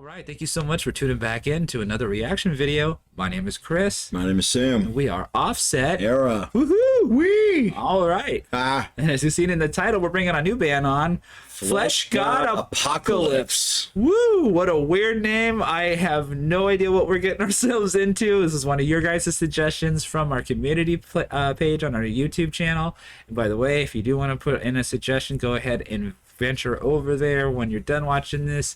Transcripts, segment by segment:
right, thank you so much for tuning back in to another reaction video. My name is Chris. My name is Sam. We are Offset. Era. Woohoo! Wee! All right. And as you've seen in the title, we're bringing a new band on. FLESHGOD Apocalypse. Woo! What a weird name. I have no idea what we're getting ourselves into. This is one of your guys' suggestions from our community page on our YouTube channel. And by the way, if you do want to put in a suggestion, go ahead and venture over there when you're done watching this.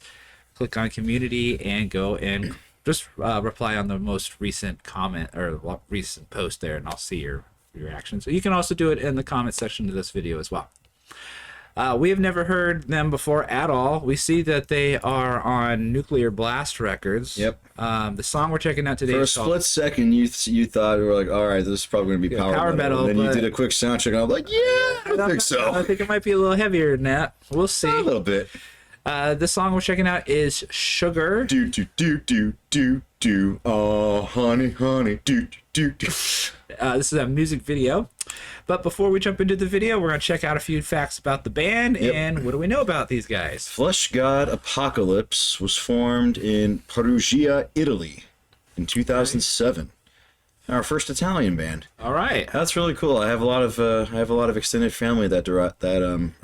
Click on community and go and just reply on the most recent comment or recent post there, and I'll see your reaction. So you can also do it in the comment section of this video as well. We have never heard them before at all. We see that they are on Nuclear Blast Records. Yep. The song we're checking out today For a is called... split second, you thought, you were like, all right, this is probably going to be power metal. And then you did a quick sound check, and I'm like, yeah, I think so. I think it might be a little heavier than that. We'll see. A little bit. The song we're checking out is Sugar. Do, do, do, do, do, do. Oh, honey, honey, do, do, do, do. This is a music video. But before we jump into the video, we're going to check out a few facts about the band. Yep. And what do we know about these guys? FLESHGOD Apocalypse was formed in Perugia, Italy in 2007. Our first Italian band. All right, that's really cool. I have a lot of extended family that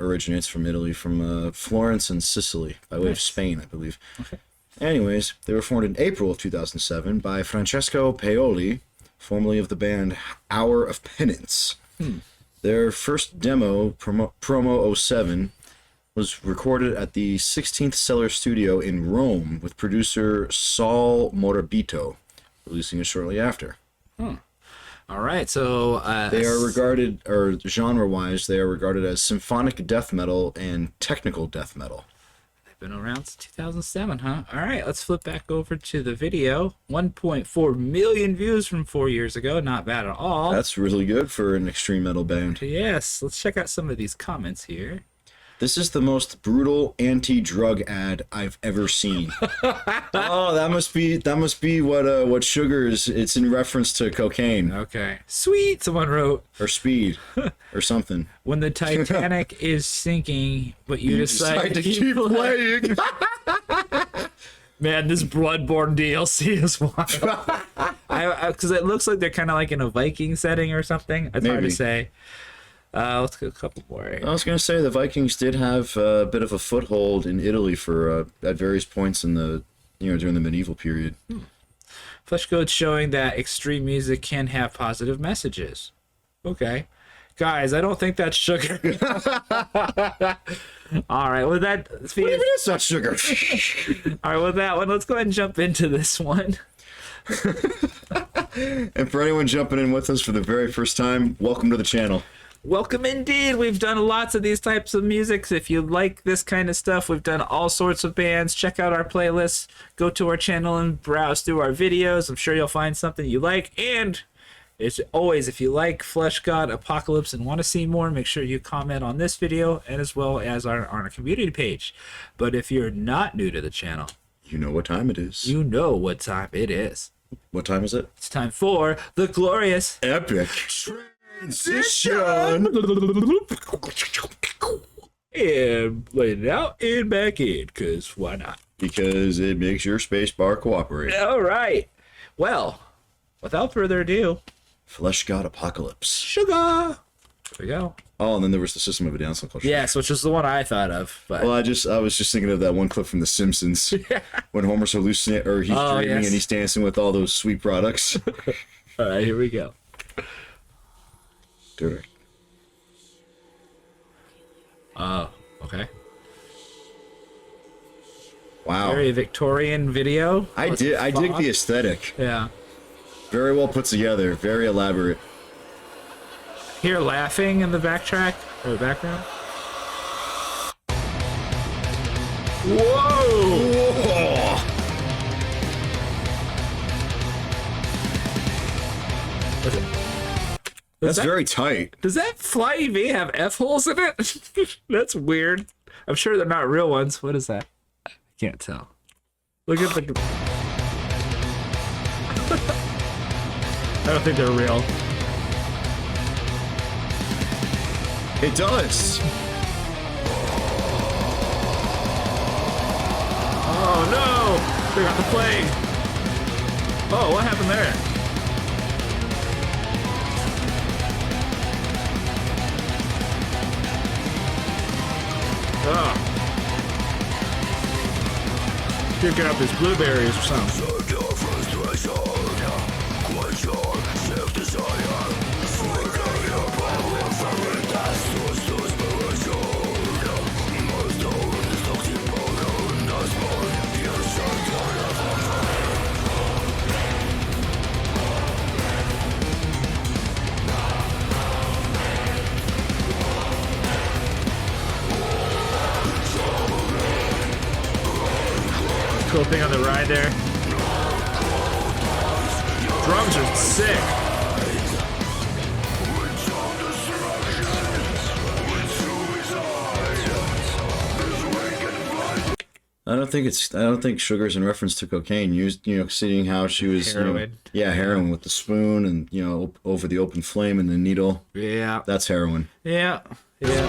originates from Italy, from Florence and Sicily, by way of Spain, I believe. Okay. Anyways, they were formed in April of 2007 by Francesco Paoli, formerly of the band Hour of Penance. Their first demo, Promo 07, was recorded at the 16th Cellar Studio in Rome with producer Saul Morabito, releasing it shortly after. All right, so they are regarded, or genre-wise, they are regarded as symphonic death metal and technical death metal. They've been around since 2007, huh? All right, let's flip back over to the video. 1.4 million views from 4 years ago. Not bad at all. That's really good for an extreme metal band. Yes, let's check out some of these comments here. This is the most brutal anti-drug ad I've ever seen. Oh, that must be what Sugar is. It's in reference to cocaine. Okay. Sweet, someone wrote. Or speed, or something. When the Titanic is sinking, but you decide to keep playing. Man, this Bloodborne DLC is wild. Because it looks like they're kind of like in a Viking setting or something. It's hard to say. Let's get a couple more. I was going to say the Vikings did have a bit of a foothold in Italy for at various points in the during the medieval period. FLESHGOD showing that extreme music can have positive messages. Okay, guys, I don't think that's Sugar. All right, with that, what do you mean it's not Sugar? All right, with that one, let's go ahead and jump into this one. And for anyone jumping in with us for the very first time, welcome to the channel. Welcome indeed. We've done lots of these types of music. If you like this kind of stuff, we've done all sorts of bands. Check out our playlists. Go to our channel and browse through our videos. I'm sure you'll find something you like. And as always, if you like FLESHGOD Apocalypse and want to see more, make sure you comment on this video and as well as on our community page. But if you're not new to the channel, you know what time it is. You know what time it is. What time is it? It's time for the glorious epic transition. And let it out and back in, because why not? Because it makes your space bar cooperate. All right. Well, without further ado, FLESHGOD Apocalypse. Sugar. There we go. Oh, and then there was the System of a Down song called Sugar. Yes, which is the one I thought of. But... Well, I was just thinking of that one clip from The Simpsons when Homer's hallucinating, or he's dreaming and he's dancing with all those sweet products. All right, here we go. Do it. Oh, okay. Wow. Very Victorian video. I dig the aesthetic. Yeah. Very well put together. Very elaborate. Hear laughing in the backtrack or the background. Whoa! That's very tight. Does that Fly EV have F-holes in it? That's weird. I'm sure they're not real ones. What is that? I can't tell. Look at the... I don't think they're real. It does. Oh no! They got the plague. Oh, what happened there? Oh. Picking up his blueberries or something. Cool thing on the ride there. Drums are sick. I don't think sugar's in reference to cocaine. Used, seeing how she was, Heroin. Heroin with the spoon and over the open flame and the needle. Yeah. That's heroin. Yeah. Yeah.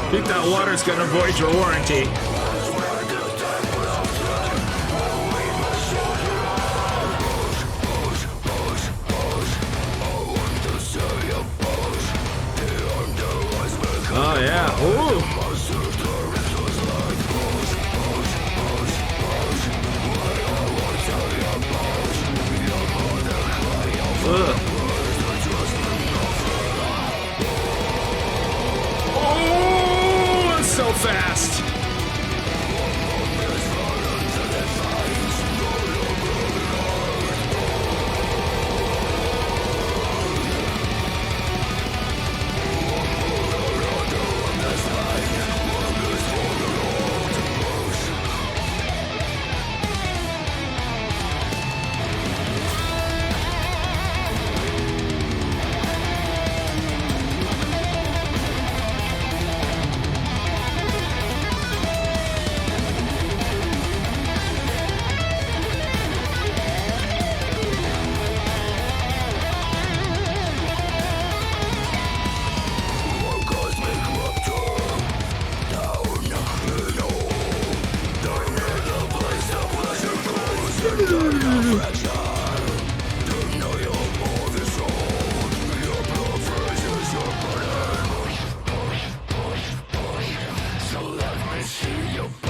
I think that water's gonna void your warranty. Oh yeah. Ooh. Ugh. Oh, it's so fast.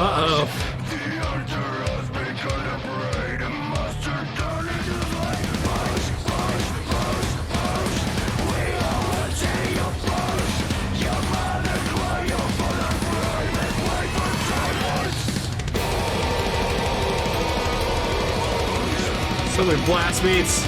Uh-oh. Southern blast beats.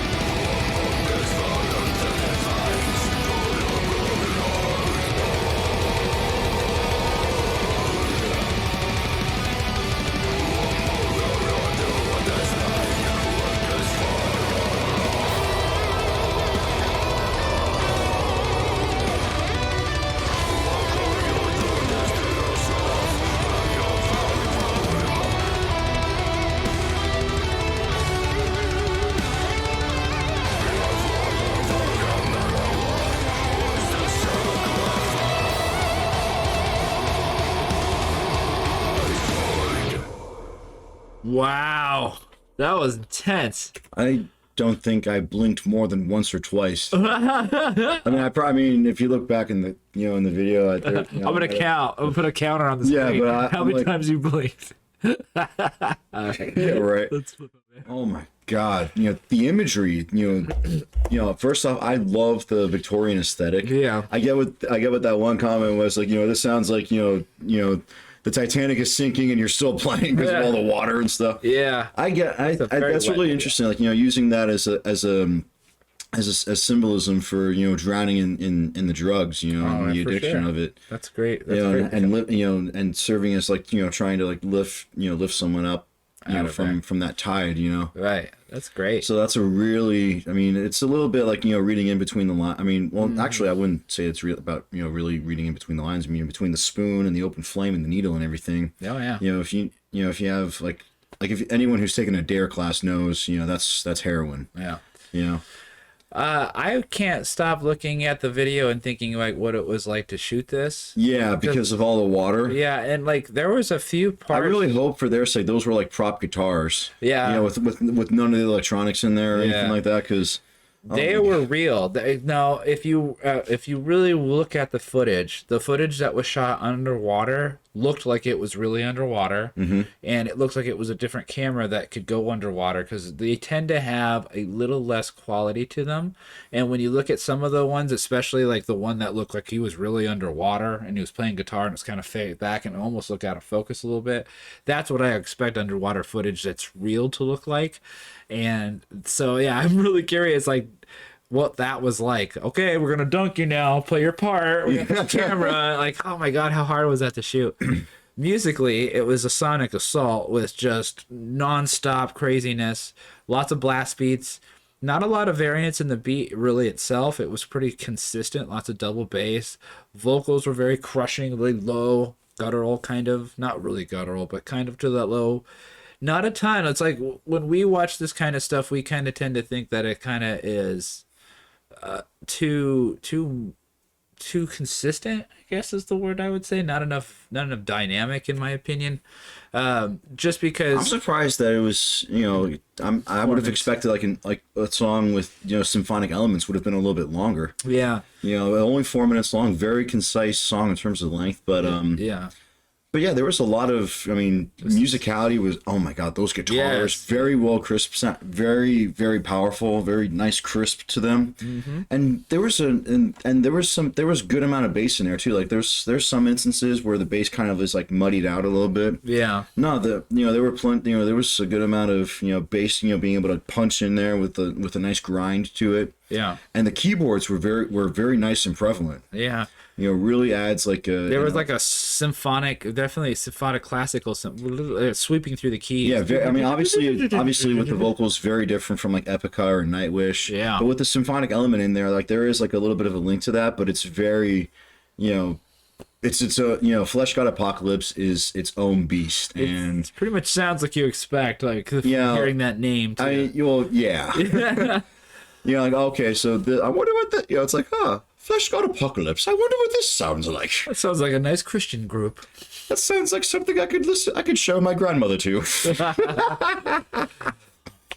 Wow, that was intense. I don't think I blinked more than once or twice. I mean, if you look back in the in the video, I'm gonna count. I'm gonna put a counter on the screen. Yeah, but how many times you blinked? Yeah, right. Let's flip it, man. Oh my God! The imagery. First off, I love the Victorian aesthetic. Yeah. I get what that one comment was like. This sounds like the Titanic is sinking and you're still playing because of all the water and stuff. Yeah. That's really interesting. Like using that as symbolism for drowning in the drugs. And the addiction of it. That's great. That's great. And serving as like trying to like lift someone up. From that tide, Right. That's great. So that's a really, it's a little bit like, reading in between the lines. Actually, I wouldn't say it's real about, really reading in between the lines. Between the spoon and the open flame and the needle and everything. Oh, yeah. If you have like if anyone who's taken a DARE class knows, that's heroin. Yeah. I can't stop looking at the video and thinking like what it was like to shoot this. Yeah, because of all the water. Yeah, and like there was a few parts. I really hope for their sake those were like prop guitars. Yeah. You know, with none of the electronics in there or anything like that, because they were real. Now, if you really look at the footage that was shot underwater looked like it was really underwater, and it looks like it was a different camera that could go underwater because they tend to have a little less quality to them. And when you look at some of the ones, especially like the one that looked like he was really underwater and he was playing guitar and it's kind of fade back and almost look out of focus a little bit, that's what I expect underwater footage that's real to look like. And so yeah, I'm really curious like what that was like. Okay, we're gonna dunk you now, play your part, we got this camera. Like, oh my god, how hard was that to shoot? Musically, it was a sonic assault with just non-stop craziness, lots of blast beats, not a lot of variance in the beat really itself. It was pretty consistent, lots of double bass. Vocals were very crushingly low, guttural kind of, not really guttural, but kind of to that low. Not a ton. It's like when we watch this kind of stuff, we kind of tend to think that it kind of is too consistent, I guess is the word I would say. Not enough dynamic in my opinion. Just because I'm surprised that it was, you know, I would have expected like a song with, you know, symphonic elements would have been a little bit longer. Yeah. You know, only 4 minutes long, very concise song in terms of length, but yeah. But yeah, there was a lot of, I mean, musicality was, oh my god, those guitars, very well crisp, very, very powerful, very nice crisp to them. And there was there was good amount of bass in there too. Like there's some instances where the bass kind of is like muddied out a little bit. Yeah. No, there were plenty, you know, there was a good amount of, you know, bass, you know, being able to punch in there with a nice grind to it. Yeah. And the keyboards were very nice and prevalent. Yeah. You know, really adds like a... There was like a symphonic, definitely a symphonic classical, sweeping through the keys. Yeah, I mean, obviously with the vocals, very different from like Epica or Nightwish. Yeah. But with the symphonic element in there, like there is like a little bit of a link to that, but it's very, you know, it's a, you know, FLESHGOD APOCALYPSE is its own beast, and it pretty much sounds like you expect, like hearing that name. Yeah. You know, like, okay, so I wonder what that, you know, it's like, FLESHGOD APOCALYPSE. I wonder what this sounds like. That sounds like a nice Christian group. That sounds like something I could show my grandmother to.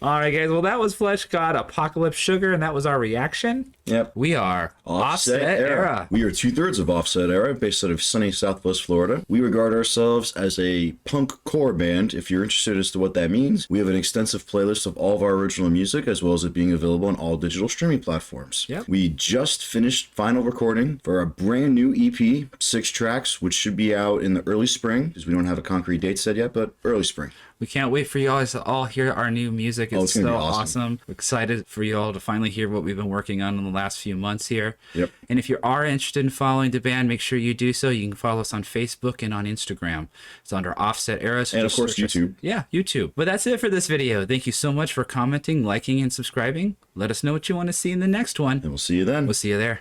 All right, guys. Well, that was FLESHGOD Apocalypse Sugar, and that was our reaction. Yep. We are Offset Era. We are 2/3 of Offset Era, based out of sunny Southwest Florida. We regard ourselves as a punk core band. If you're interested as to what that means, we have an extensive playlist of all of our original music, as well as it being available on all digital streaming platforms. Yep. We just finished final recording for a brand new EP, 6 tracks, which should be out in the early spring, because we don't have a concrete date set yet, but early spring. We can't wait for you all to all hear our new music. It's gonna so be awesome. Excited for you all to finally hear what we've been working on in the last few months here. Yep. And if you are interested in following the band, make sure you do so. You can follow us on Facebook and on Instagram. It's under Offset Era. So and of course, YouTube. Yeah, YouTube. But that's it for this video. Thank you so much for commenting, liking, and subscribing. Let us know what you want to see in the next one. And we'll see you then. We'll see you there.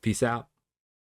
Peace out.